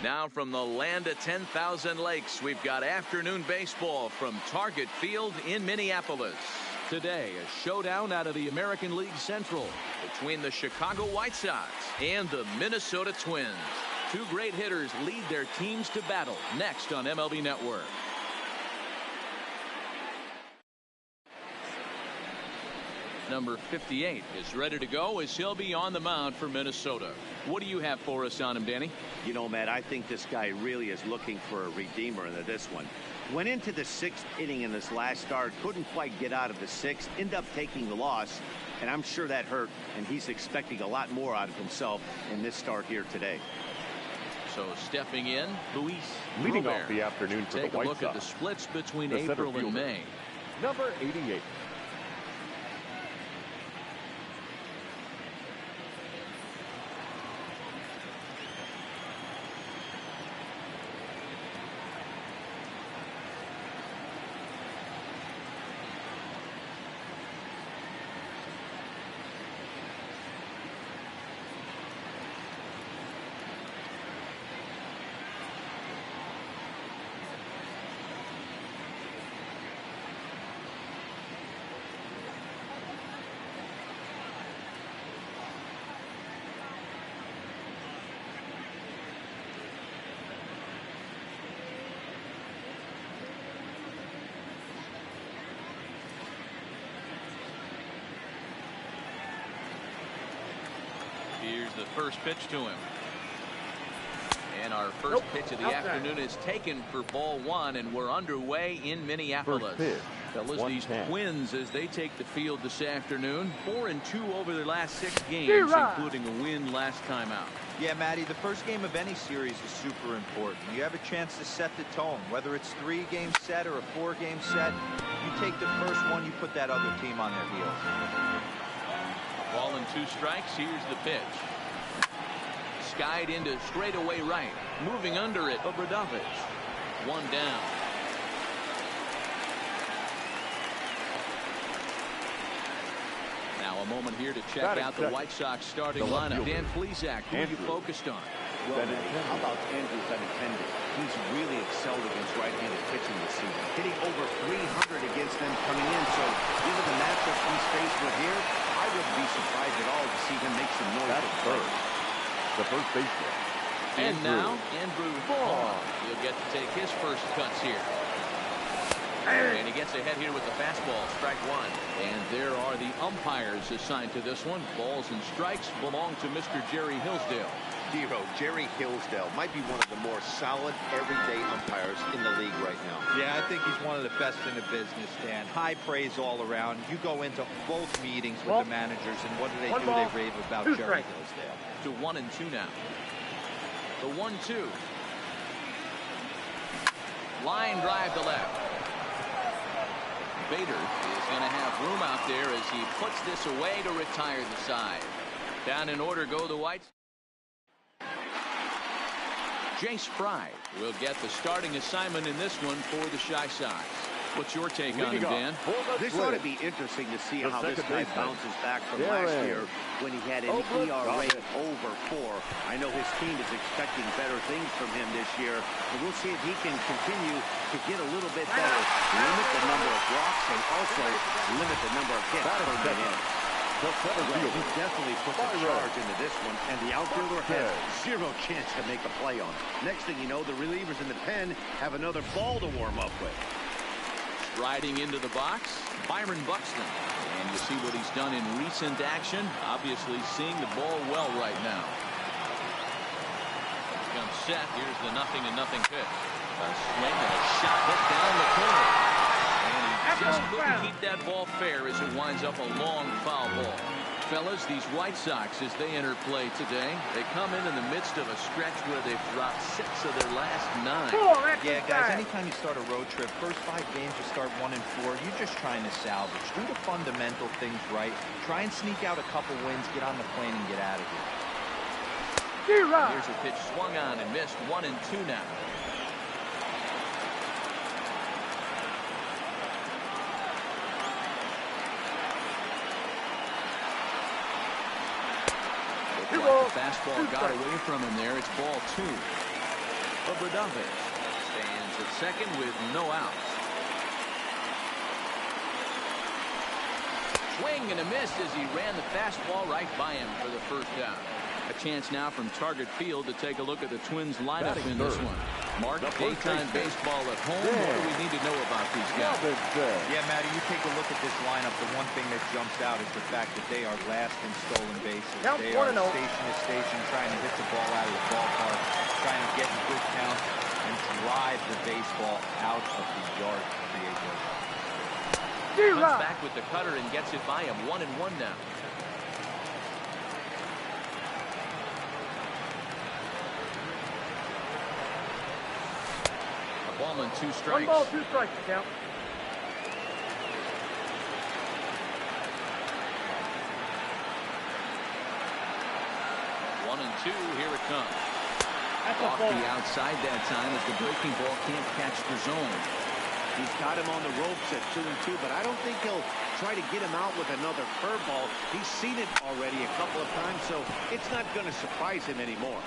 Now from the land of 10,000 lakes, we've got afternoon baseball from Target Field in Minneapolis. Today, a showdown out of the American League Central between the Chicago White Sox and the Minnesota Twins. Two great hitters lead their teams to battle next on MLB Network. Number 58 is ready to go as he'll be on the mound for Minnesota. What do you have for us on him, Danny? You know, Matt, I think this guy really is looking for a redeemer into this one. Went into the 6th inning in this last start, couldn't quite get out of the 6th, ended up taking the loss, and I'm sure that hurt, and he's expecting a lot more out of himself in this start here today. So stepping in, Luis leading Robert. off the afternoon for the White Sox. Take a look at the splits between April and May. Number 88. Here's the first pitch to him. And our first pitch of the afternoon is taken for ball 1, and we're underway in Minneapolis. Fellas, these Twins, as they take the field this afternoon, 4-2 over their last 6 games, including a win last time out. Yeah, Matty, the first game of any series is super important. You have a chance to set the tone, whether it's 3-game set or a 4-game set. You take the first one, you put that other team on their heels. Ball and 2 strikes. Here's the pitch. Skied into straightaway right. Moving under it, Obradovich. 1 down. Now a moment here to check out the White Sox starting lineup. Dan Plesac, who are you focused on? Well, how about Andrew Benintendi? He's really excelled against right-handed pitching this season, hitting over 300 against them coming in. So given the matchup he's faced with here, I wouldn't be surprised at all to see him make some noise. That's third. The first baseman. And now Andrew Vaughn. He'll get to take his first cuts here. And he gets ahead here with the fastball, strike 1. And there are the umpires assigned to this one. Balls and strikes belong to Mr. Jerry Hillsdale. Jerry Hillsdale might be one of the more solid everyday umpires in the league right now. Yeah, I think he's one of the best in the business, Dan. High praise all around. You go into both meetings with the managers, and what do? They rave about Jerry Hillsdale. To 1-2 now. The 1-2. Line drive to left. Bader is going to have room out there as he puts this away to retire the side. Down in order go the Whites. Jace Fry will get the starting assignment in this one for the Chi Sox. What's your take on him, Dan? This ought to be interesting to see how this guy bounces back from last year when he had an ERA over 4. I know his team is expecting better things from him this year, and we'll see if he can continue to get a little bit better, limit the number of walks, and also limit the number of hits per inning. He definitely put the charge into this one, and the outfielder has 0 chance to make a play on it. Next thing you know, the relievers in the pen have another ball to warm up with. Striding into the box, Byron Buxton. And you see what he's done in recent action. Obviously seeing the ball well right now. Comes set. Here's the 0-0 pitch. A swing and a shot hit down the corner. And he just couldn't keep that ball fair as it winds up a long foul ball. Fellas, these White Sox, as they enter play today, they come in the midst of a stretch where they've dropped 6 of their last 9. Yeah, guys, anytime you start a road trip, first 5 games you start 1-4, you're just trying to salvage. Do the fundamental things right. Try and sneak out a couple wins, get on the plane, and get out of here. Here's a pitch swung on and missed. 1-2 now. The fastball got away from him there. It's ball 2. Obradovic stands at second with no outs. Swing and a miss as he ran the fastball right by him for the first down. A chance now from Target Field to take a look at the Twins lineup in this one. Mark, daytime baseball at home. What do we need to know about these guys? Yeah, Matty, you take a look at this lineup. The one thing that jumps out is the fact that they are last in stolen bases. They are station to station trying to hit the ball out of the ballpark, trying to get in good counts and drive the baseball out of the yard to create those. Comes back with the cutter and gets it by him. 1-1 now. A ball and 2 strikes. 1 ball, 2 strikes, count. One and 2, here it comes. That's Off the outside that time as the breaking ball can't catch the zone. He's got him on the ropes at 2-2, but I don't think he'll try to get him out with another curveball. He's seen it already a couple of times, so it's not going to surprise him anymore. 1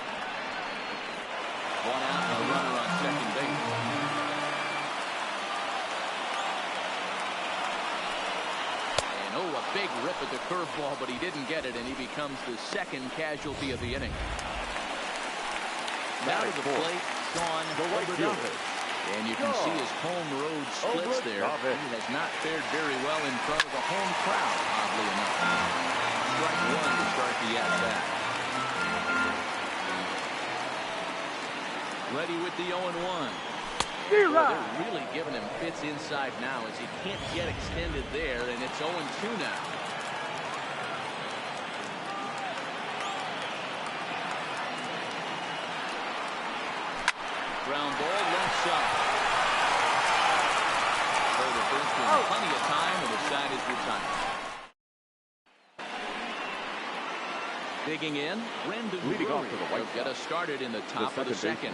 out and a runner on second base. And oh, a big rip at the curveball, but he didn't get it, and he becomes the second casualty of the inning. Now to the plate, Sean Obradovic. And you can see his home road splits there. He has not fared very well in front of the home crowd, oddly enough. Strike 1 to start the at-bat. Ready with the 0-1. Well, they're really giving him fits inside now as he can't get extended there, and it's 0-2 now. Ground ball left side. So the first one, plenty of time, and the side is retired. Digging in, Brandon leading off to the will get us started in the top of the second.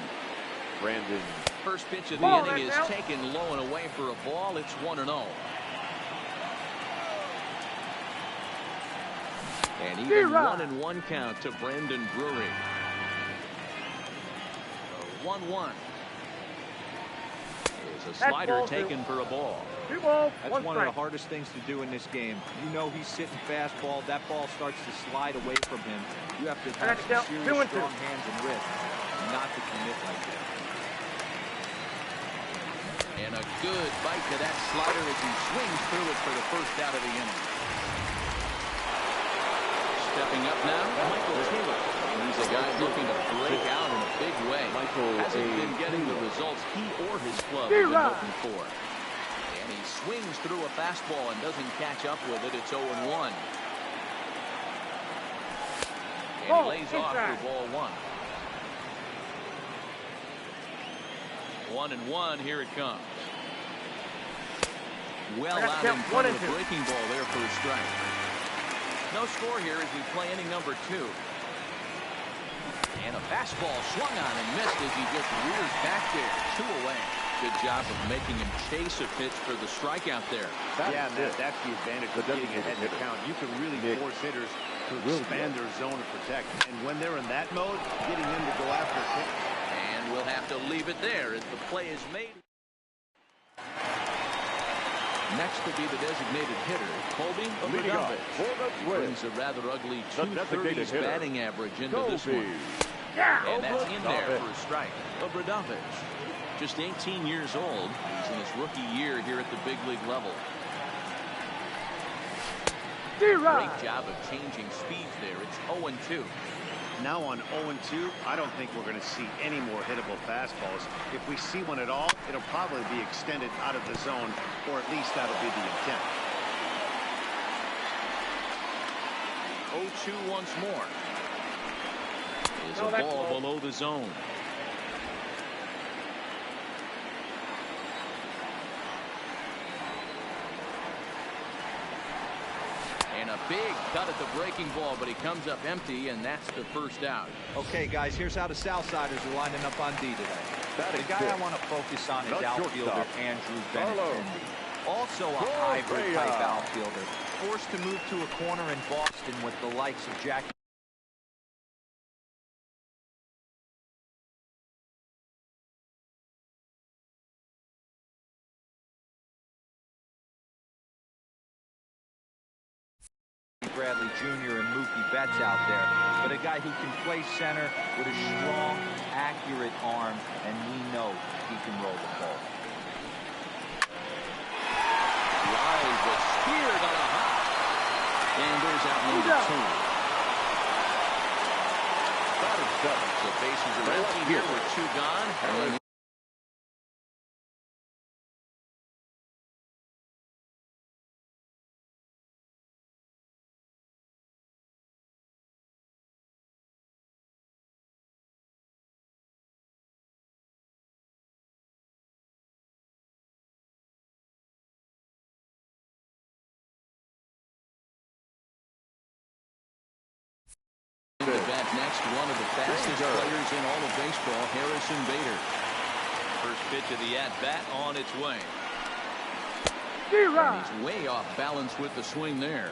Brandon. First pitch of the inning is taken low and away for a ball. It's 1-0. And even 1-1 count to Brandon Drury. 1-1. There's a slider taken for a ball. 2 balls, That's 1 one strike. of the hardest things to do in this game. You know he's sitting fastball. That ball starts to slide away from him. You have to have some serious strong hands and wrists not to commit like that. And a good bite to that slider as he swings through it for the first out of the inning. Stepping up now, Michael Taylor. He's a guy looking to break out in a big way. Hasn't been getting the results he or his club have been looking for. And he swings through a fastball and doesn't catch up with it. It's 0-1. And he lays off for ball 1. 1-1, here it comes. Well out in front of the breaking ball there for a strike. No score here as we play inning number 2. And a fastball swung on and missed as he just rears back there. 2 away. Good job of making him chase a pitch for the strikeout there. Yeah, that's the advantage of getting ahead in the count. You can really force hitters to expand their zone to protect. And when they're in that mode, getting them to go after a pitch. And we'll have to leave it there as the play is made. Next will be the designated hitter, Colby Obradovic. He brings a rather ugly 230s batting average into this one. And that's in there for a strike. Obradovic, just 18 years old. He's in his rookie year here at the big league level. Great job of changing speeds there. It's 0-2. Now on 0-2, I don't think we're going to see any more hittable fastballs. If we see one at all, it'll probably be extended out of the zone, or at least that'll be the intent. 0-2 once more. Is a ball below the zone. And a big cut at the breaking ball, but he comes up empty, and that's the first out. Okay, guys, here's how the Southsiders are lining up on D today. The guy I want to focus on is outfielder Andrew Benintendi. Also a hybrid type outfielder, forced to move to a corner in Boston with the likes of Jackie Bradley Jr. and Mookie Betts out there, but a guy who can play center with a strong, accurate arm, and we know he can roll the ball. Line was speared on a hop. And there's out number 2. The bases are empty here with 2 gone. And bat next, one of the fastest players in all of baseball, Harrison Bader. First pitch of the at-bat on its way. And he's way off balance with the swing there.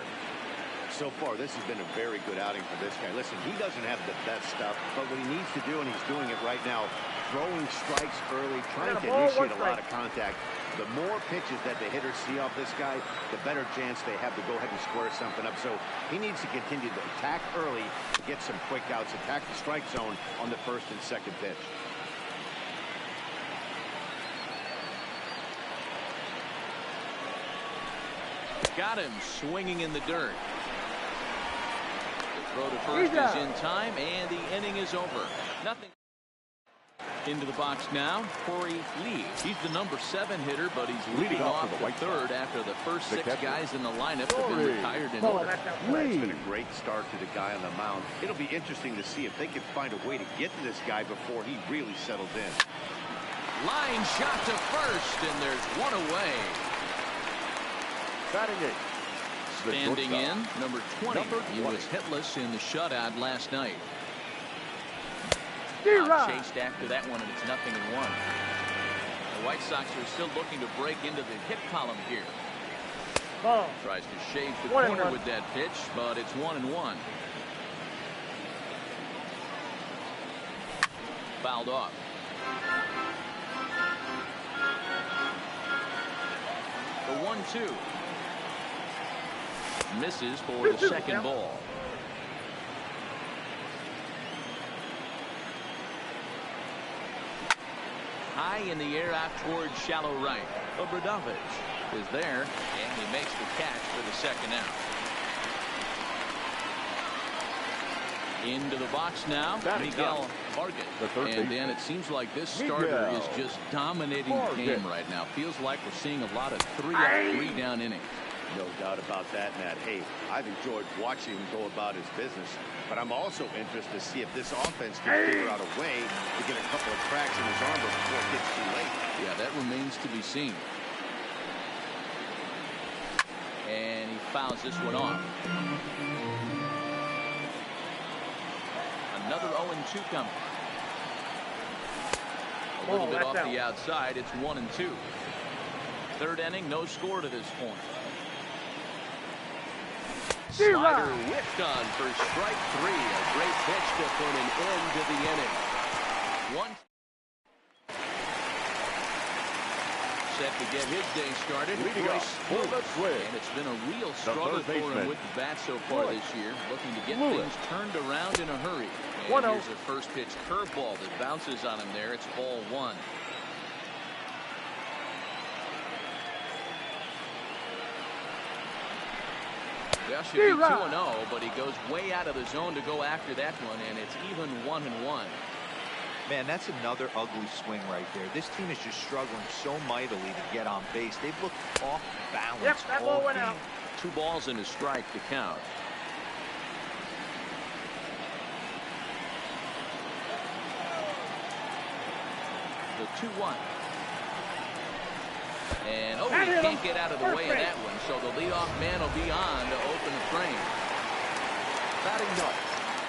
So far, this has been a very good outing for this guy. Listen, he doesn't have the best stuff, but what he needs to do, and he's doing it right now, throwing strikes early, trying to initiate a lot of contact. The more pitches that the hitters see off this guy, the better chance they have to go ahead and square something up. So he needs to continue to attack early, get some quick outs, attack the strike zone on the first and second pitch. Got him swinging in the dirt. The throw to first is in time, and the inning is over. Nothing. Into the box now, Corey Lee. He's the number 7 hitter, but he's leading off the third after the first 6 guys in the lineup have been retired in order. It's been a great start to the guy on the mound. It'll be interesting to see if they can find a way to get to this guy before he really settles in. Line shot to first, and there's one away. Batting 8. Standing in, number 20. He was hitless in the shutout last night. Chased after that one, and it's 0-1. The White Sox are still looking to break into the hit column here. Tries to shave the corner with that pitch, but it's 1-1. Fouled off. The 1-2. Misses for the second ball. High in the air out towards shallow right. Obradovich is there, and he makes the catch for the second out. Into the box now, Miguel Vargas. And then it seems like this starter is just dominating the game right now. Feels like we're seeing a lot of 3-up, 3-down innings. No doubt about that, Matt. Hey, I've enjoyed watching him go about his business, but I'm also interested to see if this offense can figure out a way to get a couple of cracks in his armor before it gets too late. Yeah, that remains to be seen. And he fouls this one off. Another 0-2 coming. A little bit off the outside. It's 1-2. Third inning, no score to this point. Slider whipped on for strike 3. A great pitch to put an end to the inning. One set to get his day started. And it's been a real struggle for him with the bat so far this year. Looking to get things turned around in a hurry. And here's a first pitch curveball that bounces on him there. It's ball 1. Well, should be 2-0, but he goes way out of the zone to go after that one, and it's even 1-1. Man, that's another ugly swing right there. This team is just struggling so mightily to get on base. They've looked off balance. Yep, that ball went out. 2 balls and a strike to count. The 2-1. And, he can't get out of the way of that one, so the leadoff man will be on to open the frame. Batting 9.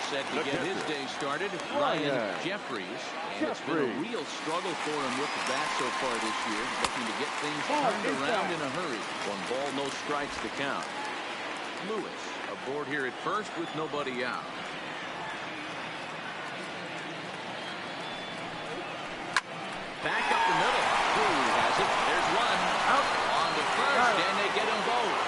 Set to get his day started, Ryan Jeffries. And it's been a real struggle for him with the bat so far this year, looking to get things turned around in a hurry. 1 ball, no strikes to count. Lewis aboard here at first with nobody out. Back up the middle. Cruz has it. There's one. Out on to first, and they get them both.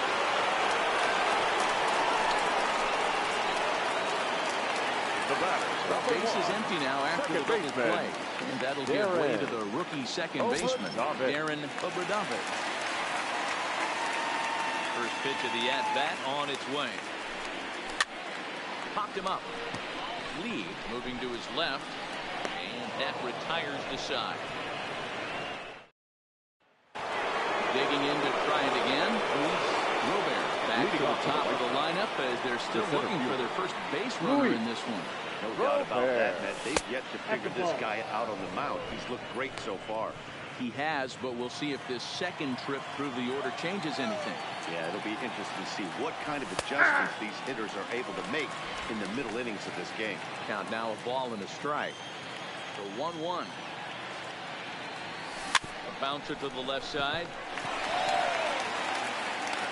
Base is empty now after the double play. And that'll give way to the rookie second baseman, Darren Obradovich. First pitch of the at-bat on its way. Popped him up. Lee moving to his left. And that retires the side. Digging in to try it again. Robert back to the top of the lineup as they're still looking for their first base runner in this one. No doubt about that, Matt. They've yet to figure this guy out on the mound. He's looked great so far. He has, but we'll see if this second trip through the order changes anything. Yeah, it'll be interesting to see what kind of adjustments these hitters are able to make in the middle innings of this game. Count now, a ball and a strike. So 1-1. A bouncer to the left side.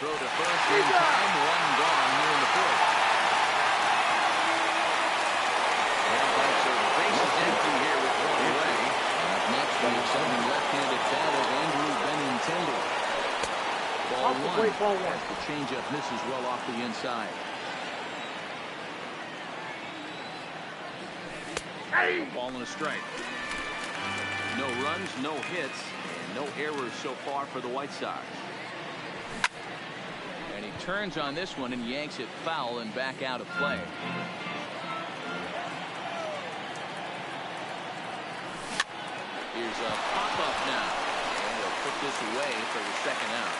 Throw to first in time. One gone here in the fourth. So the base is empty here with one away. Up next, the exciting left-handed bat of Andrew Benintendi. Ball one. The changeup misses well off the inside. A ball and a strike. No runs, no hits, and no errors so far for the White Sox. And he turns on this one and yanks it foul and back out of play. Here's a pop-up now. And they'll put this away for the second out.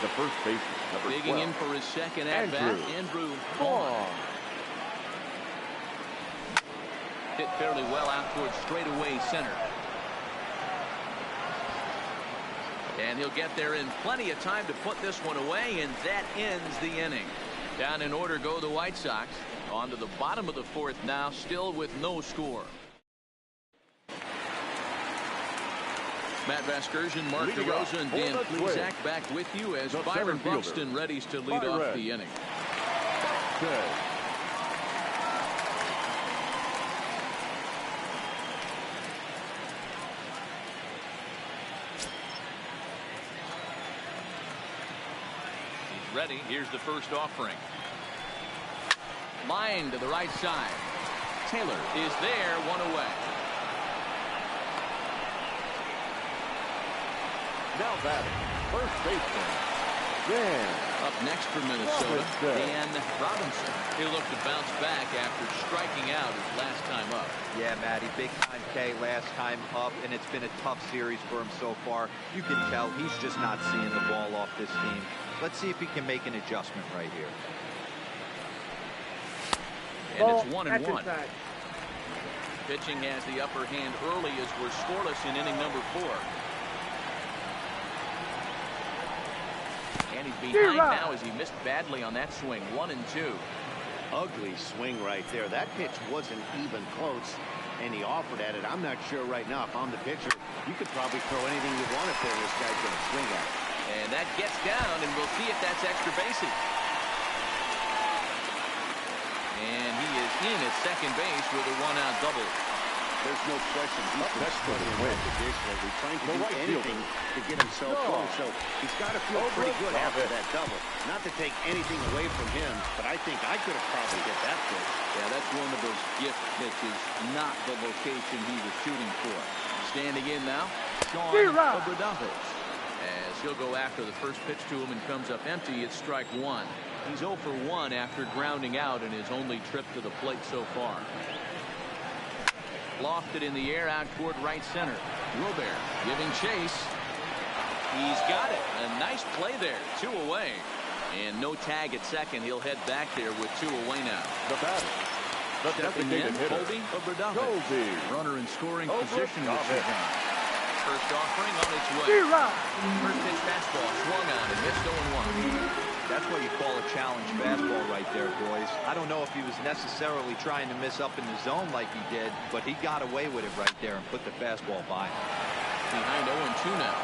The first baseman, number 12. Digging in for his second at-bat, Andrew Vaughn. Hit fairly well out towards straightaway center. And he'll get there in plenty of time to put this one away, and that ends the inning. Down in order go the White Sox. On to the bottom of the fourth now, still with no score. Matt Vasgersian, Mark DeRosa, and Dan Plesac back with you as Byron Buxton readies to lead off the inning. He's ready. Here's the first offering. Line to the right side. Taylor is there, one away. Now batting, first baseman, Dan. Up next for Minnesota, Dan Robinson. He'll look to bounce back after striking out his last time up. Yeah, Matty, big time K last time up, and it's been a tough series for him so far. You can tell he's just not seeing the ball off this team. Let's see if he can make an adjustment right here. And it's 1-1. Pitching has the upper hand early as we're scoreless in inning number 4. And he's behind now as he missed badly on that swing. 1-2. Ugly swing right there. That pitch wasn't even close, and he offered at it. I'm not sure right now if I'm the pitcher. You could probably throw anything you want up there this guy's going to swing at. And that gets down, and we'll see if that's extra bases. And he is in at second base with a one-out double. There's no question he's been struggling with additionally, trying to do anything to get himself going. So he's got to feel pretty good after that double. Not to take anything away from him, but I think I could have probably hit that pitch. Yeah, that's one of those gift pitches, not the location he was shooting for. Standing in now, Sean Obradovich. As he'll go after the first pitch to him and comes up empty, it's strike one. He's 0 for 1 after grounding out in his only trip to the plate so far. Lofted in the air out toward right center. Robert giving chase. He's got it. A nice play there. 2 away. And no tag at second. He'll head back there with 2 away now. The batter. The designated hitter. Colby Obradovich. Runner in scoring position with 2 down. First offering on its way. First pitch fastball swung on and missed 0-1. That's what you call a challenge fastball right there, boys. I don't know if he was necessarily trying to miss up in the zone like he did, but he got away with it right there and put the fastball by him. Behind 0-2 now.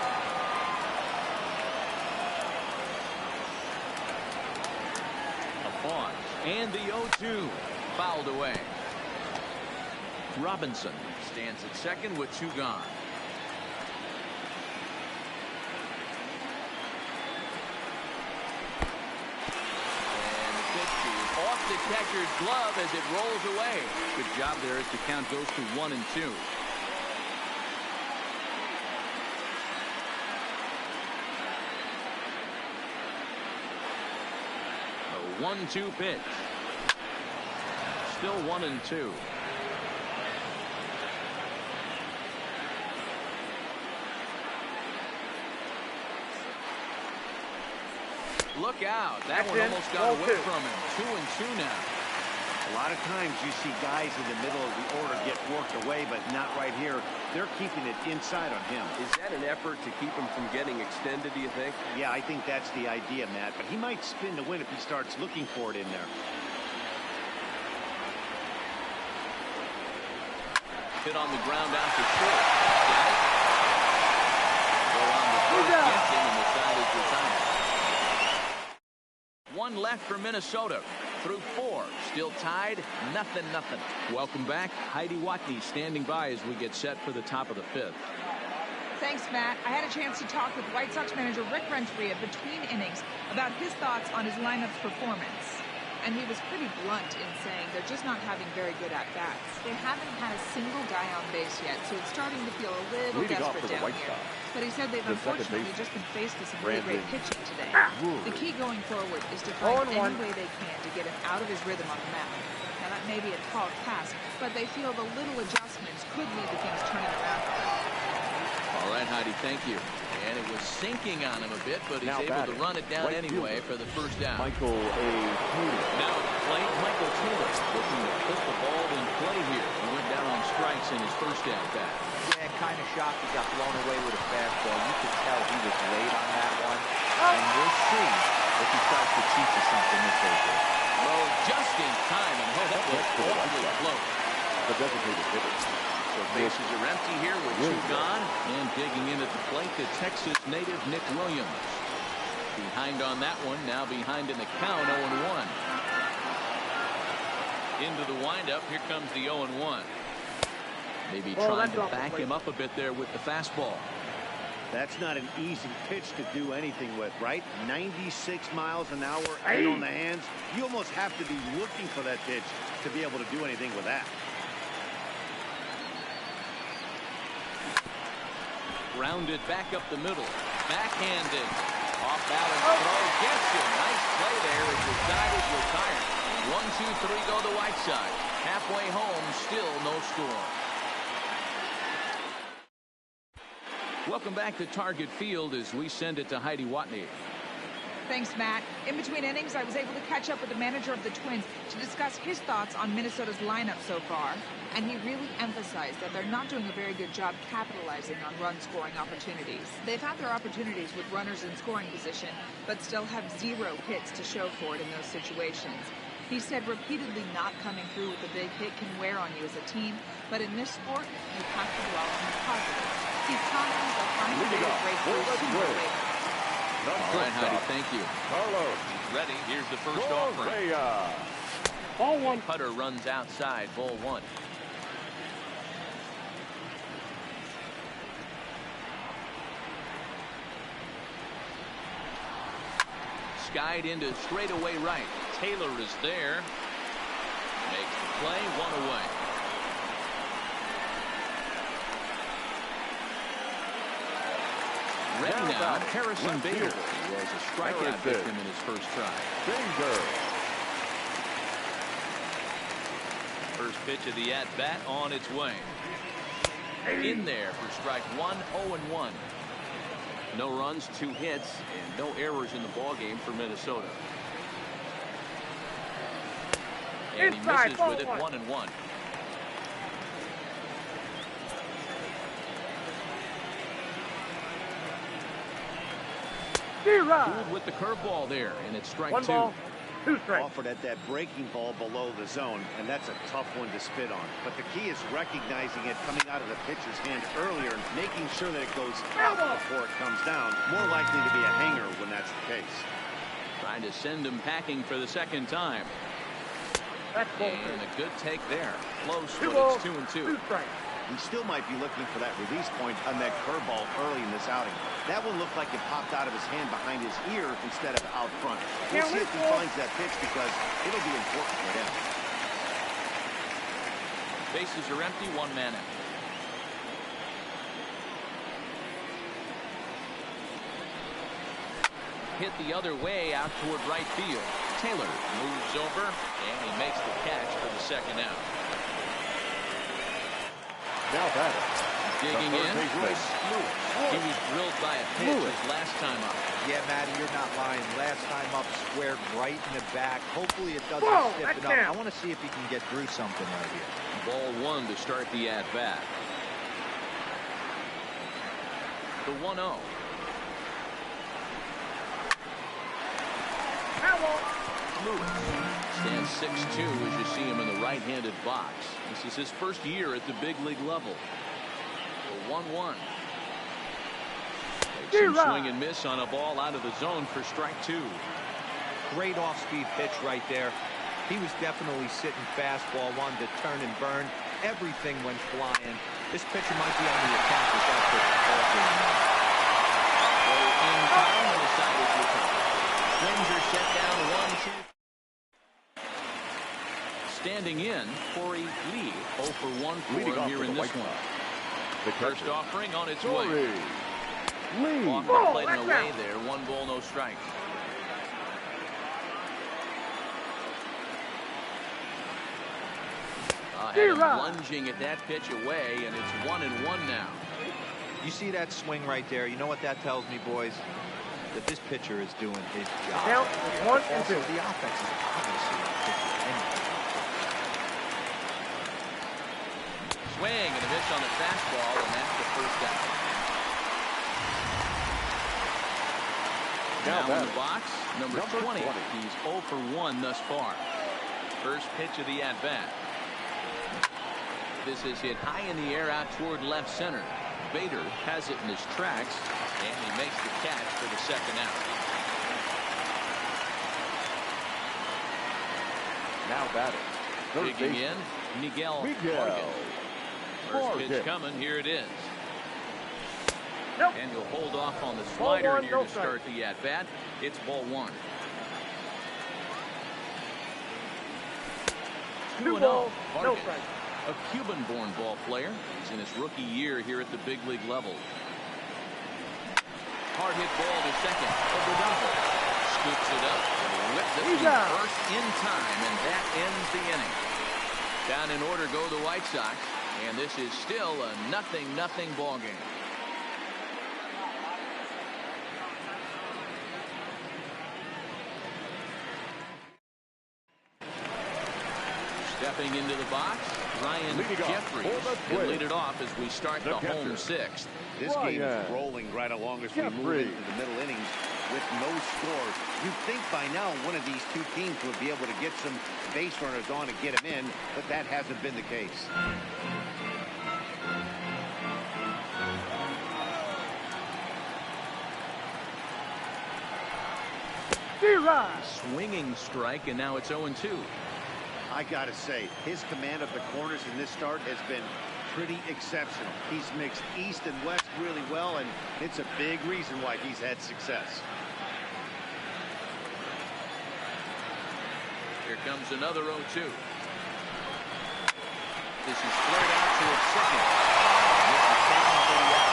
A pause. And the 0-2 fouled away. Robinson stands at second with 2 gone. the catcher's glove as it rolls away. Good job there as the count goes to 1-2. A 1-2 pitch. Still 1-2. Look out. That one almost got away from him. 2-2 now. A lot of times you see guys in the middle of the order get worked away, but not right here. They're keeping it inside on him. Is that an effort to keep him from getting extended, do you think? Yeah, I think that's the idea, Matt. But he might spin to win if he starts looking for it in there. Hit on the ground out to short. Got it. Go on the first, gets him, and the side is retired. One left for Minnesota. Through 4. Still tied. 0-0. Welcome back. Heidi Watney standing by as we get set for the top of the 5th. Thanks, Matt. I had a chance to talk with White Sox manager Rick Renteria between innings about his thoughts on his lineup's performance. And he was pretty blunt in saying they're just not having very good at-bats. They haven't had a single guy on base yet, so it's starting to feel a little desperate down here. But he said they've unfortunately just been faced with some really great pitching today. The key going forward is to find any way they can to get him out of his rhythm on the mound. Now, that may be a tall task, but they feel the little adjustments could lead to things turning around for them. All right, Heidi, thank you. And it was sinking on him a bit, but he's able to run it down anyway for the first down. Michael A. Taylor. Now at the plate, Michael Taylor looking to put the ball in play here. He went down on strikes in his first at bat. Yeah, kind of shocked he got blown away with a fastball. You could tell he was late on that one. And we'll see if he starts to teach us something this over. Low just in time, and that was awfully close. The designated hitter. So bases are empty here with 2 gone. And digging in at the plate, the Texas native Nick Williams. Behind on that one, now behind in the count, 0-1. Into the windup, here comes the 0-1. Maybe trying to back him up a bit there with the fastball. That's not an easy pitch to do anything with, right? 96 miles an hour in on the hands. You almost have to be looking for that pitch to be able to do anything with that. Grounded back up the middle. Backhanded. Off balance throw. Gets him. Nice play there as the side is retired. 1-2-3 go the White Sox. Halfway home, still no score. Welcome back to Target Field as we send it to Heidi Watney. Thanks, Matt. In between innings, I was able to catch up with the manager of the Twins to discuss his thoughts on Minnesota's lineup so far. And he really emphasized that they're not doing a very good job capitalizing on run-scoring opportunities. They've had their opportunities with runners in scoring position, but still have 0 hits to show for it in those situations. He said repeatedly not coming through with a big hit can wear on you as a team, but in this sport, you have to dwell on the positives. He's confident they'll find a way to break through sooner or later. All right, Heidi, thank you. Carlos. He's ready. Here's the first offering. Ball 1. Putter runs outside. Ball 1. Skied into straightaway right. Taylor is there. Makes the play. 1 away. Ready now, Harrison Bader. He was a strikeout victim in his first try. First pitch of the at-bat on its way. In there for strike 1, 0-1. No runs, 2 hits, and no errors in the ballgame for Minnesota. And he misses with it, 1-1. Fooled with the curveball there, and it's strike 2. 1 ball, 2 strikes. Offered at that breaking ball below the zone, and that's a tough one to spit on. But the key is recognizing it coming out of the pitcher's hand earlier and making sure that it goes up before it comes down. More likely to be a hanger when that's the case. Trying to send him packing for the second time. That's ball 2. And a good take there. Close, 2 but balls, it's 2-2. 2 strikes. He still might be looking for that release point on that curveball early in this outing. That one looked like it popped out of his hand behind his ear instead of out front. We'll see if he finds that pitch because it'll be important for him. Bases are empty, one man out. Hit the other way out toward right field. Taylor moves over, and he makes the catch for the second out. Now batter. Digging in, Royce Lewis. He was drilled by a pitch his last time up. Yeah, Matty, you're not lying. Last time up, squared right in the back. Hopefully it doesn't stiffen up. I want to see if he can get through something right here. Ball one to start the at-bat. The 1-0. Lewis stands 6'2" as you see him in the right-handed box. This is his first year at the big league level. The 1-1. Some swing and miss on a ball out of the zone for strike two. Great off-speed pitch right there. He was definitely sitting fastball, wanted to turn and burn. Everything went flying. This pitcher might be on the attack with that pitch. In time, and the side is returned. Twins are set down 1-2. Standing in, Corey Lee, 0 for 1 for him here in this one. The first offering on its way. Off the plate and away there. 1 ball, no strike. Had him lunging at that pitch away, and it's 1-1 now. You see that swing right there? You know what that tells me, boys? That this pitcher is doing his job. Count 1 and 2. The offense is obviously Swing and a miss on the fastball, and that's the first out. Now in the box, number 20. He's 0 for 1 thus far. First pitch of the at-bat. This is hit high in the air out toward left center. Bader has it in his tracks, and he makes the catch for the second out. Now batting. Digging in, Miguel Morgan. First pitch coming, here it is. And he'll hold off on the slider here to start the at-bat. It's ball 1. 2-0. No strike. A Cuban-born ball player. He's in his rookie year here at the big league level. Hard hit ball to second. Obrigado scoops it up and whips it to first in time, and that ends the inning. Down in order go the White Sox, and this is still a 0-0 ball game. Stepping into the box, Ryan Jeffries can lead it off as we start the home sixth. This game is rolling right along as we move into the middle innings with no scores. You'd think by now one of these two teams would be able to get some base runners on and get them in, but that hasn't been the case. Swinging strike, and now it's 0-2. I gotta say, his command of the corners in this start has been pretty exceptional. He's mixed east and west really well, and it's a big reason why he's had success. Here comes another 0-2. This is flared out to its second. This is taken for the out.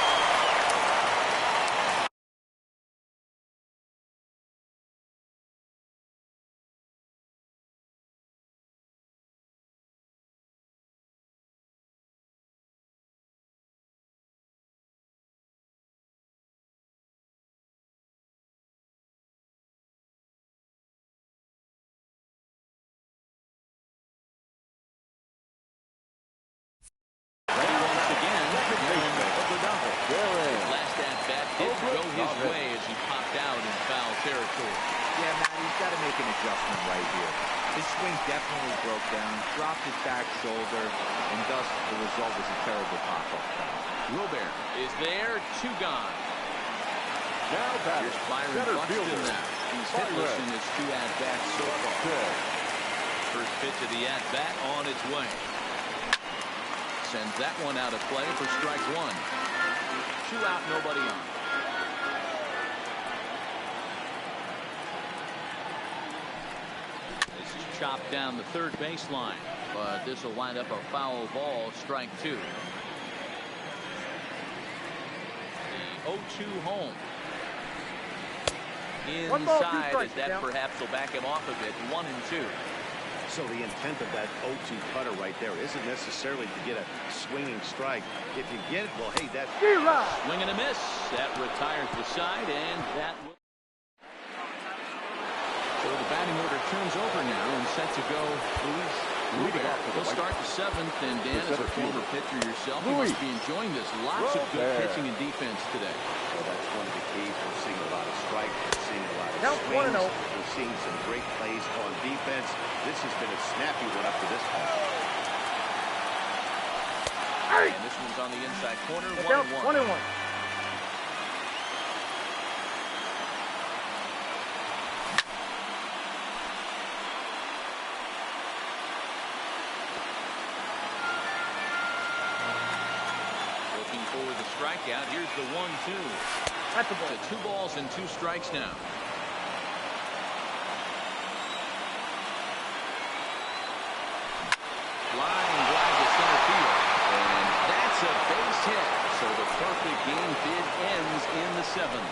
Last at-bat didn't go his way as he popped out in foul territory. Yeah, Matt, he's got to make an adjustment right here. His swing definitely broke down, dropped his back shoulder, and thus the result was a terrible pop-up. Robert is there, 2 gone. Now Here's Byron Buxton now. He's hitless in his 2 at-bats so far. First pitch of the at-bat on its way. Sends that one out of play for strike 1. 2 out, nobody on. chopped down the third baseline, but this will wind up a foul ball, strike 2. The 0-2 home. Inside, as that perhaps will back him off a bit. 1-2. So the intent of that 0-2 cutter right there isn't necessarily to get a swinging strike. If you get it, well, hey, that swing and a miss. That retires the side, and that will. So the batting order turns over now and set to go. Luis Rivera. He'll start the 7th, and Dan, as a former pitcher yourself, you must be enjoying this. Lots of good pitching and defense today. Well, that's one of the keys. We're seeing a lot of strikes. We're seeing a lot of swings. We're seeing some great plays on defense. This has been a snappy one up to this point. And this one's on the inside corner. 1-1. Looking for the strikeout. Here's the 1-2. That's a ball. So 2 balls and 2 strikes now. Line drive to center field. And that's a base hit. So the perfect game bid ends in the 7th.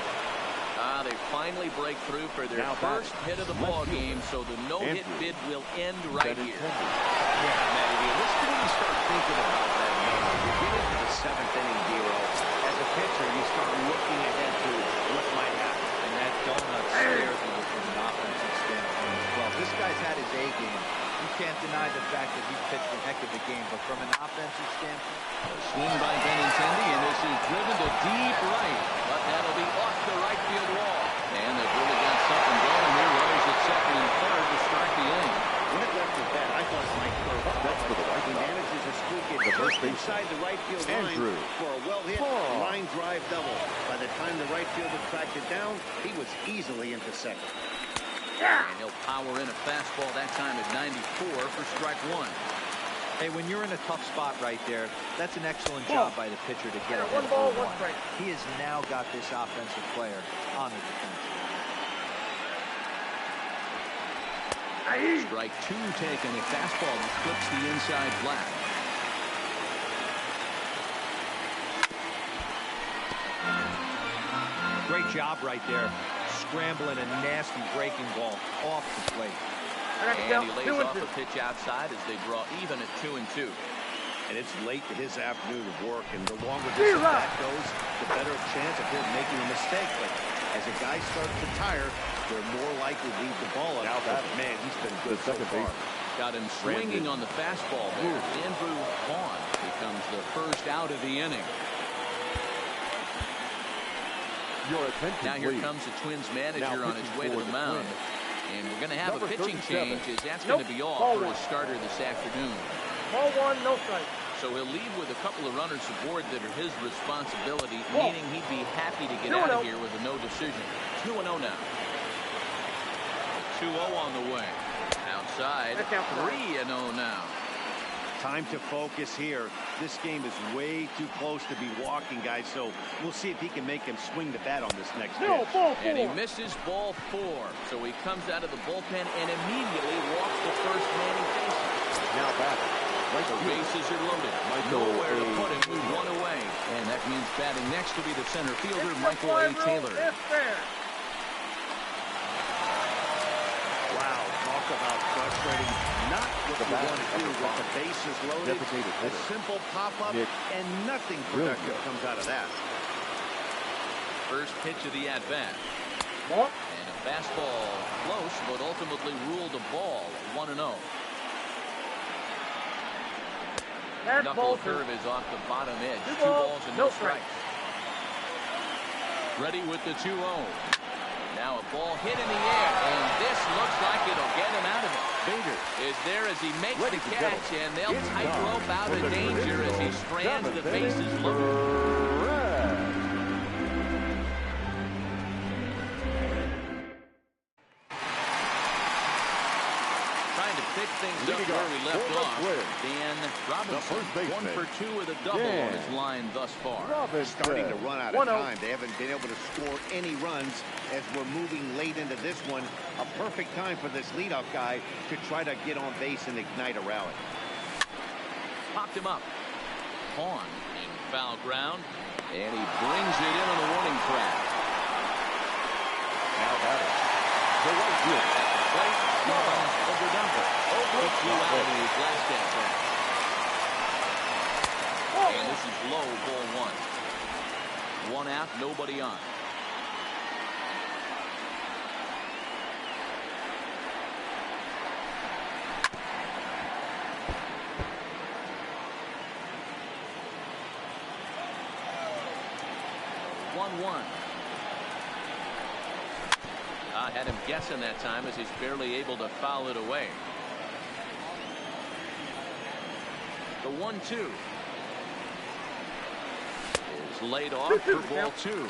They finally break through for their first hit of the ball game. So the no-hit bid will end right here. Yeah, Matty, let's when you start thinking about that number. You get into the 7th inning, Dero. As a pitcher, you start looking ahead to what might happen. And that donut scares me from an offensive standpoint as well. This guy's had his A game. You can't deny the fact that he's pitched a heck of a game, but from an offensive standpoint. Swing by Benintendi, and this is driven to deep right, but that'll be off the right field wall. And they've really got something going here. Runners at second and third to start the inning. When it left his bat, I thought it might curve up. That's for the right. He manages to squeak it just inside the right field line for a well-hit line drive double. By the time the right fielder tracked it down, he was easily into second. And he'll power in a fastball that time at 94 for strike 1. Hey, when you're in a tough spot right there, that's an excellent job by the pitcher to get ahead of 1. He has now got this offensive player on the defense. Strike 2 taken. A fastball that clips the inside flat. Great job right there. Scrambling a nasty breaking ball off the plate. And he lays off a pitch outside as they draw even at 2-2. And it's late in his afternoon of work, and the longer this bat goes, the better chance of him making a mistake. But as a guy starts to tire, they're more likely to leave the ball out. Now that man, he's been good so far. Got him swinging on the fastball there. Andrew Vaughn becomes the first out of the inning. Now here comes the Twins manager on his way to the mound. And we're going to have a pitching change, as that's going to be all for his starter this afternoon. Ball 1, no strike. So he'll leave with a couple of runners aboard that are his responsibility, meaning he'd be happy to get out of here with a no decision. 2-0 now. 2-0 on the way. Outside, 3-0 now. Time to focus here. This game is way too close to be walking, guys, so we'll see if he can make him swing the bat on this next pitch. And he misses ball 4. So he comes out of the bullpen and immediately walks the first man he faces. Now back. The bases are loaded. Nowhere to put him with 1 away. And that means batting next to be the center fielder, Michael A. Taylor. Wow, talk about frustrating. Not what you want to do with the bases loaded. A simple pop-up, and nothing productive comes out of that. First pitch of the at-bat. And a fastball close, but ultimately ruled a ball. 1-0. Knuckle curve is off the bottom edge. 2 balls and no strikes. Ready with the 2-0. Now a ball hit in the air, and this looks like it'll get him out of it. Bader is there as he makes the catch, and they'll tightrope out of danger as he strands the bases loaded. Trying to pick things up where we left off. Dan Robinson, 1 for 2 with a double on his line thus far. Starting to run out of time. They haven't been able to score any runs as we're moving late into this one. A perfect time for this leadoff guy to try to get on base and ignite a rally. Popped him up. Pawn in foul ground, and he brings it in on the warning track. Now batter. The right field. Plate, over Dumper. He flew out in his last at bat. And this is low, ball 1. 1 out, nobody on. I had him guessing that time as he's barely able to foul it away. The 1-2 is laid off for ball 2.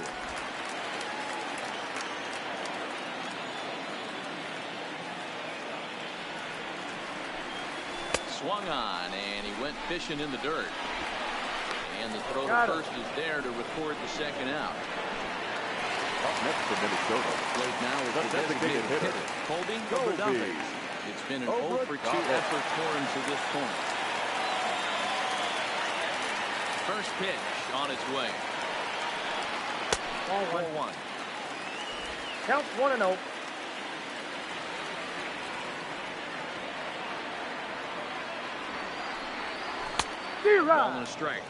Swung on, and he went fishing in the dirt. And the throw to first is there to record the second out. Up next for Minnesota. Played now with the designated hitter, Colby Verdumphis. It's been an 0 for 2 effort for him to this point. First pitch on its way. Ball 1. Count 1-0. Ball and a strike.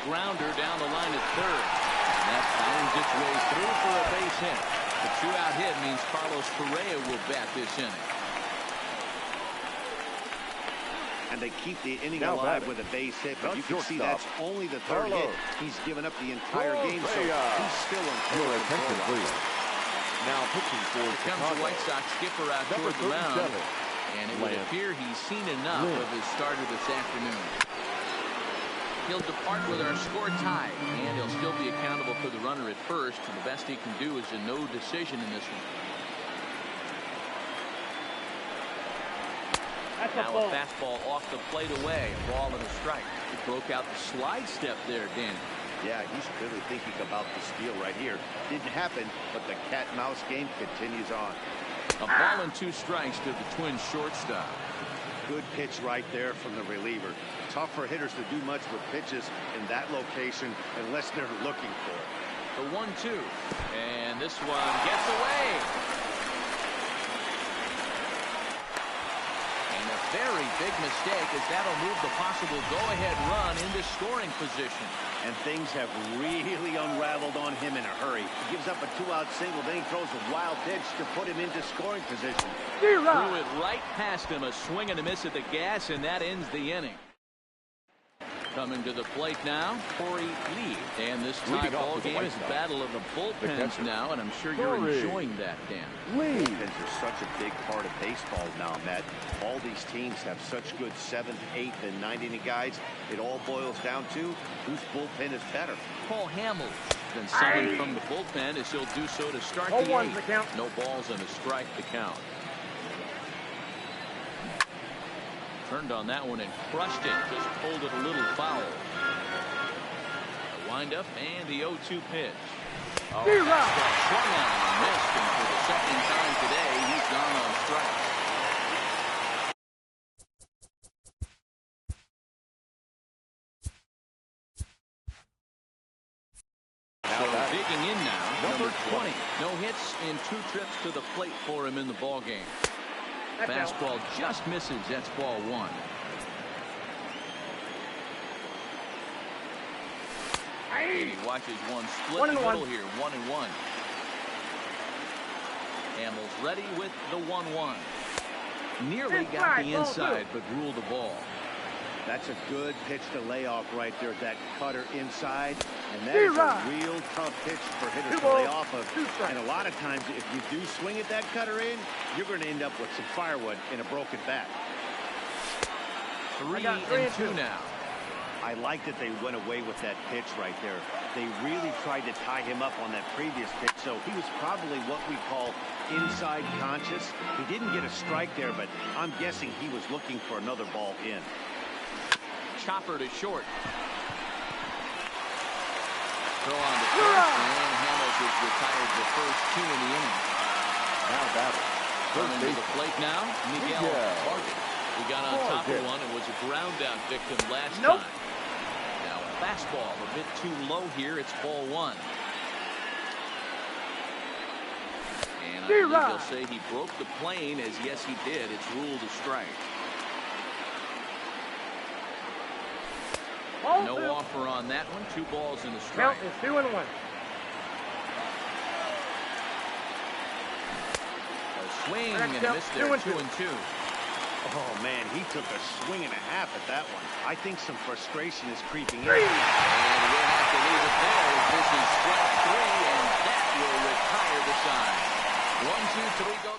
Grounder down the line at third. And that finds its way through for a base hit. The 2-out hit means Carlos Correa will bat this inning. And they keep the inning alive with a base hit, but you can see that's only the third hit. He's given up the entire game, so he's still in full control. Now pitching for Here comes the White Sox skipper out toward the mound, and it would appear he's seen enough of his starter this afternoon. He'll depart with our score tied, and he'll still be accountable for the runner at first. And the best he can do is a no decision in this one. Now a fastball off the plate away, a ball and a strike. He broke out the slide step there, Danny. Yeah, he's clearly thinking about the steal right here. Didn't happen, but the cat-mouse game continues on. A ball and 2 strikes to the Twins shortstop. Good pitch right there from the reliever. Tough for hitters to do much with pitches in that location unless they're looking for it. The 1-2, and this one gets away. And a very big mistake, as that'll move the possible go-ahead run into scoring position. And things have really unraveled on him in a hurry. He gives up a 2-out single, then he throws a wild pitch to put him into scoring position. Threw it right past him, a swing and a miss at the gas, and that ends the inning. Coming to the plate now, Corey Lee. And this tie ball game is a battle of the bullpens now, and I'm sure you're enjoying that, Dan. Bullpens are such a big part of baseball now, Matt. All these teams have such good 7th, 8th, and 9th inning guys. It all boils down to whose bullpen is better. Paul Hamels then summoned from the bullpen as he'll do so to start the 8th. No balls and a strike to count. Turned on that one and crushed it. Just pulled it a little foul. A wind up and the 0-2 pitch. Oh, swung on and missed, and for the second time today, he's gone on strike. So digging in now, number 20. No hits in 2 trips to the plate for him in the ball game. Fastball just misses. That's ball 1. He watches one split in the middle here. 1-1. Hamels ready with the 1-1. Nearly got the inside, but ruled the ball. That's a good pitch to lay off right there. That cutter inside. And that is a real tough pitch for hitters to lay off of. And a lot of times, if you do swing at that cutter in, you're going to end up with some firewood in a broken bat. 3-2 now. I like that they went away with that pitch right there. They really tried to tie him up on that previous pitch, so he was probably what we call inside conscious. He didn't get a strike there, but I'm guessing he was looking for another ball in. Chopper to short. Throw on to first, and Hamels is retired the first 2 in the inning. Now battle. Coming to the plate now, Miguel Vargas. He got on top of one and was a ground out victim last time. Now a fastball a bit too low here. It's ball 1. And I believe they'll say he broke the plane, as yes he did. It's ruled a strike. No offer on that one. 2 balls and a strike. Count is 2-1. A swing and a miss there. 2-2. Oh, man, he took a swing and a half at that one. I think some frustration is creeping in. And we'll have to leave it there as this is strike 3, and that will retire the side. 1, 2, 3, go.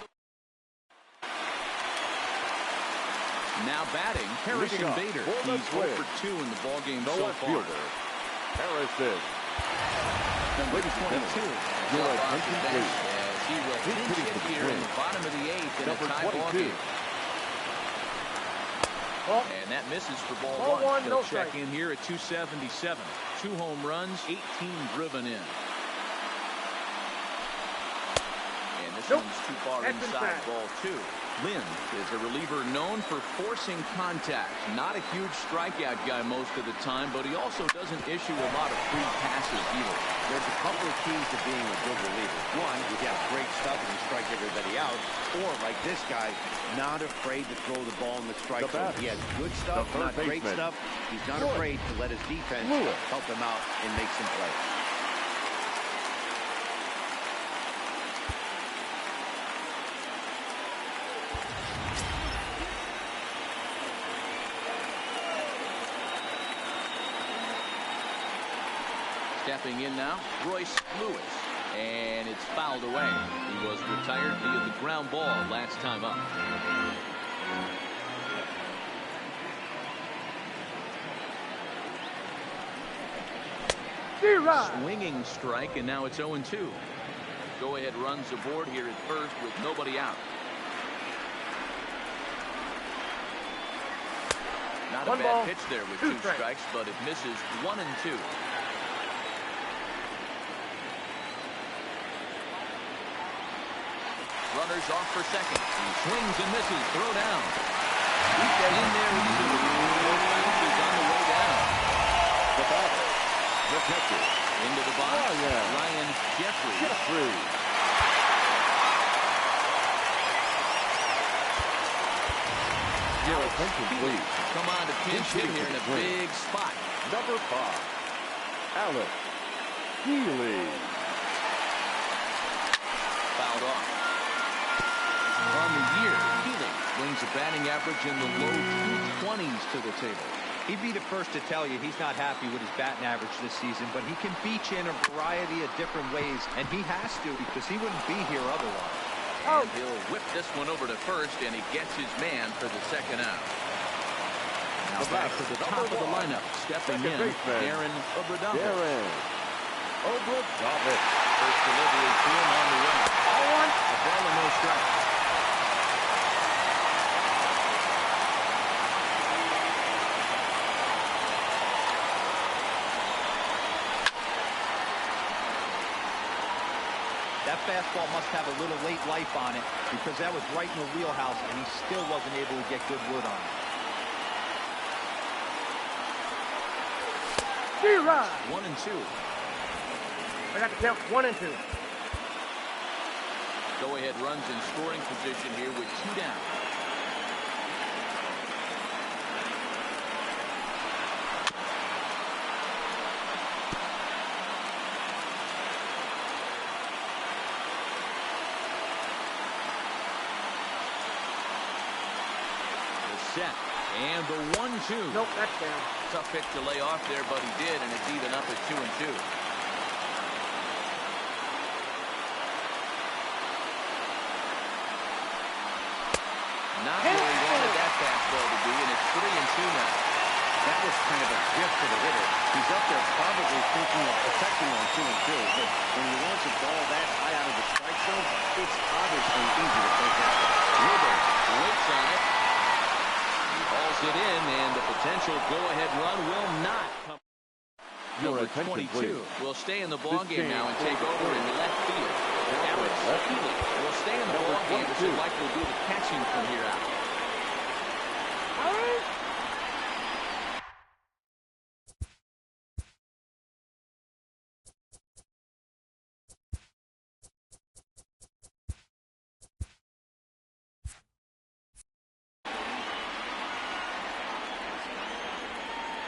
Now batting, Harrison Bader. He's 0 for 2 in the ballgame so far. Harrison. Number 22. Your attention, please. As he will pinch hit here in the bottom of the 8th in a tie ballgame. And that misses for ball 1. They'll check in here at 277. 2 home runs, 18 driven in. And this one's too far inside ball 2. Lynn is a reliever known for forcing contact. Not a huge strikeout guy most of the time, but he also doesn't issue a lot of free passes either. There's a couple of keys to being a good reliever. One, you got great stuff and you strike everybody out. Or, like this guy, not afraid to throw the ball in the strike zone. He has good stuff, not great stuff. He's not afraid to let his defense help him out and make some plays. Stepping in now, Royce Lewis. And it's fouled away. He was retired via the ground ball last time up. Swinging strike, and now it's 0-2. Go-ahead runs aboard here at first with nobody out. Not a bad pitch there with 2 strikes, but it misses 1 and 2. Runners off for second. He swings and misses. Throw down. He's in there. He's on the way down. The batter. Protected. Into the box. Ryan Jeffrey. Your attention, please. Come on to pinch hit here in a big spot. Number 5. Alex Healy. Fouled off. On the year, Healy brings a batting average in the low 220s to the table. He'd be the first to tell you he's not happy with his batting average this season, but he can beat you in a variety of different ways, and he has to because he wouldn't be here otherwise. And he'll whip this one over to first, and he gets his man for the second out. Now back to the top of the lineup, stepping in, Darren Obradovich. First delivery to him on the way. A ball and no strikes. That fastball must have a little late life on it because that was right in the wheelhouse and he still wasn't able to get good wood on it. 1 and 2. I got the count 1 and 2. Go-ahead runs in scoring position here with 2 down. Set. And the 1-2. Nope, that's down. Tough pitch to lay off there, but he did, and it's even up at 2 and 2. Not where he wanted that fastball to be, and it's 3 and 2 now. That was kind of a gift for the hitter. He's up there probably thinking of protecting on 2-2, but when he wants a ball that high out of the strike zone, it's obviously easy to take that. Ruber waits on it. He hauls it in, and the potential go-ahead run will not come. Number 22 will stay in the ballgame now and take over in left field. Alex Healy will stay in the ballgame as he'll likely do the catching from here out.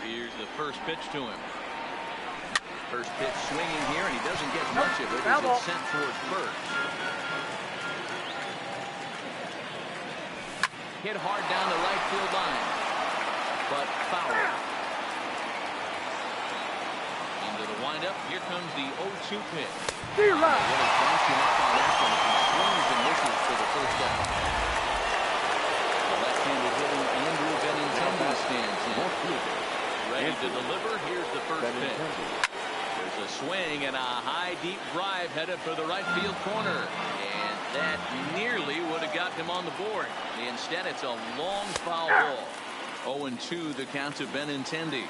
Here's the first pitch to him. First pitch swinging here, and he doesn't get much of it as it's sent towards first. Hit hard down the right field line, but foul. Into the windup, here comes the 0-2 pitch. Really bouncing up on that one. He swings and misses for the first out. The left-handed hitter Andrew Benintendi stands in. Ready to deliver. Here's the first pitch. There's a swing and a high, deep drive headed for the right field corner. And that nearly would have got him on the board. Instead, it's a long foul ball. 0-2 the count to Benintendi.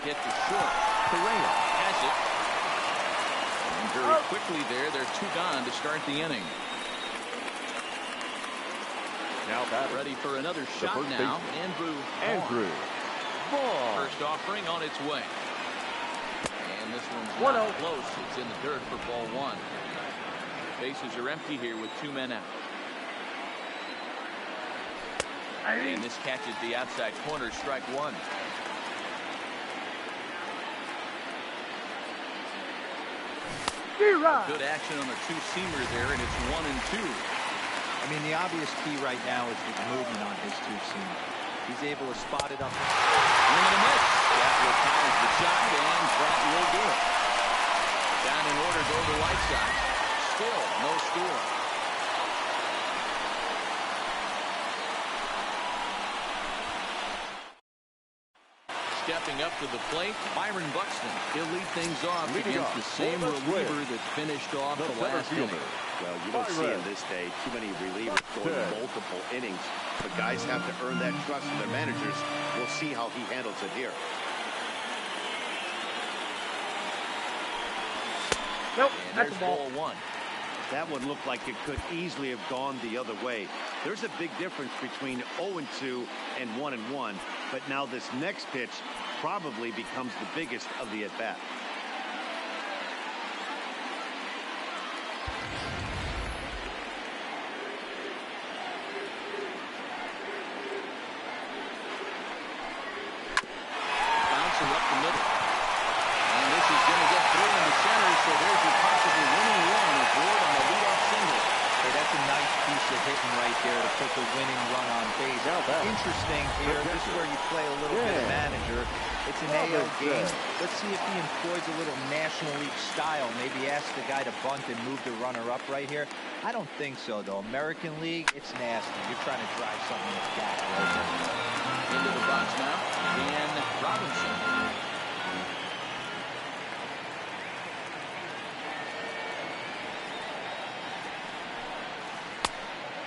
Hit to short. Correa has it. And very quickly there, they're 2 gone to start the inning. Now batter. Ready for another shot now. Andrew Vaughn. First offering on its way. And this one's not close. It's in the dirt for ball 1. Bases are empty here with 2 men out. And this catches the outside corner, strike 1. Good action on the 2-seamer there, and it's 1-2. I mean, the obvious key right now is the movement on his 2-seamer. He's able to spot it up. Swing and a miss. That will powers the shot, and that will do it. Down in order go the White Sox. Still no score. Stepping up to the plate, Byron Buxton. He'll lead things off against the same reliever that finished off the last inning. Well, you don't see in this day too many relievers going multiple innings, but guys have to earn that trust from their managers. We'll see how he handles it here. Nope, and that's there's a ball. ball 1. That one looked like it could easily have gone the other way. There's a big difference between 0-2 and 1-1, but now this next pitch probably becomes the biggest of the at-bat. Bouncing up the middle. And this is going to get through in the center, so there's your possible winning run aboard on the leadoff single. Hey, that's a nice piece of hitting right there to put the winning run on base. Interesting here. This is where you play a little bit of manager. It's an AL game. Let's see if he employs a little National League style. Maybe ask the guy to bunt and move the runner up right here. I don't think so, though. American League, it's nasty. You're trying to drive something that's back right there. Into the box now, Dan Robinson.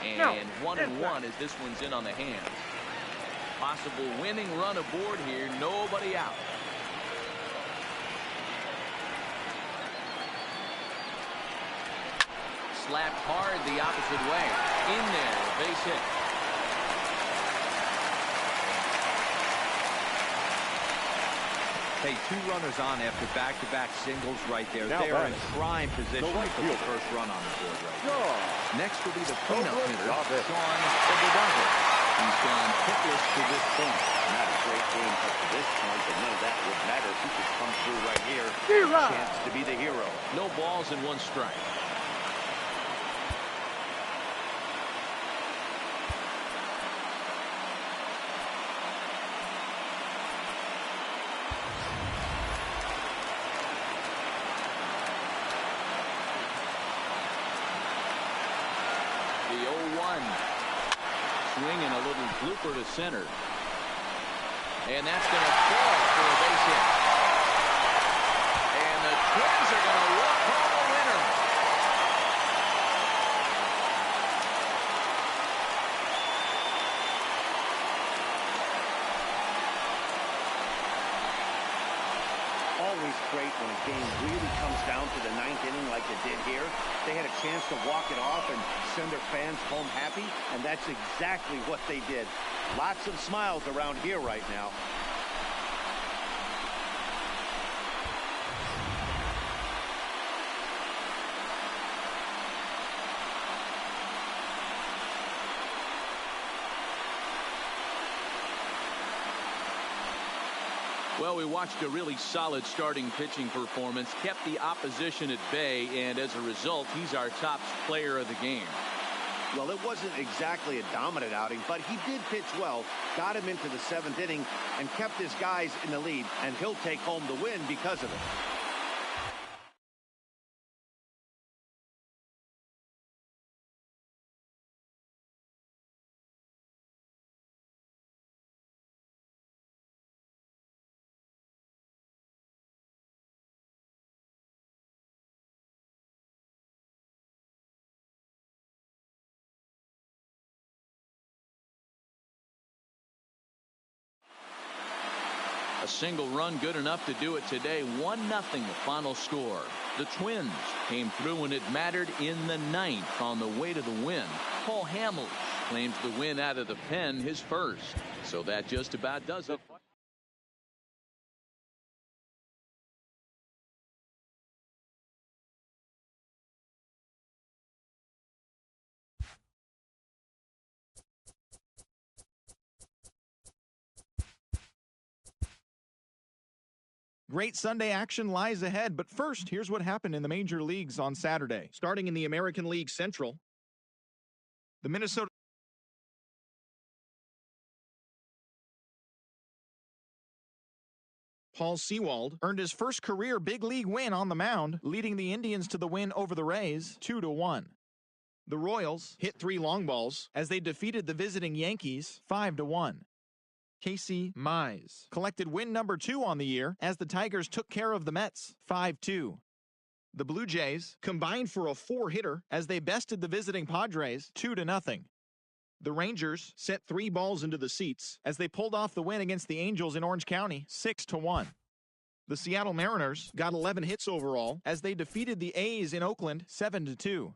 And 1-1 as this one's in on the hands. Possible winning run aboard here. Nobody out. Slapped hard the opposite way. In there, base hit. Hey, 2 runners on after back-to-back singles right there. Now They are in batting. prime position to put the first run on the board right there. Next will be the cleanup hitter, David. Sean Oberdave. He's gone hitless to this point. Not a great game up to this point, but none of that would matter if he could come through right here. Chance to be the hero. No balls and 1 strike. The 0-1. swing and a little blooper to center. And that's going to fall for a base hit. And the Twins are going to walk home a winner. Always great when a game really comes down to the ninth inning like it did here. They had a chance to walk it off and send their fans home happy, and that's exactly what they did. Lots of smiles around here right now. Well, we watched a really solid starting pitching performance, kept the opposition at bay, and as a result, he's our top player of the game. Well, it wasn't exactly a dominant outing, but he did pitch well, got him into the 7th inning, and kept his guys in the lead, and he'll take home the win because of it. A single run good enough to do it today. 1-0 the final score. The Twins came through when it mattered in the 9th on the way to the win. Paul Hamels claims the win out of the pen, his first. So that just about does it. Great Sunday action lies ahead, but first, here's what happened in the major leagues on Saturday. Starting in the American League Central, the Minnesota Paul Sewald earned his first career big league win on the mound, leading the Indians to the win over the Rays 2-1. The Royals hit 3 long balls as they defeated the visiting Yankees 5-1. Casey Mize collected win number 2 on the year as the Tigers took care of the Mets 5-2. The Blue Jays combined for a 4-hitter as they bested the visiting Padres 2-0. The Rangers sent 3 balls into the seats as they pulled off the win against the Angels in Orange County 6-1. The Seattle Mariners got 11 hits overall as they defeated the A's in Oakland 7-2.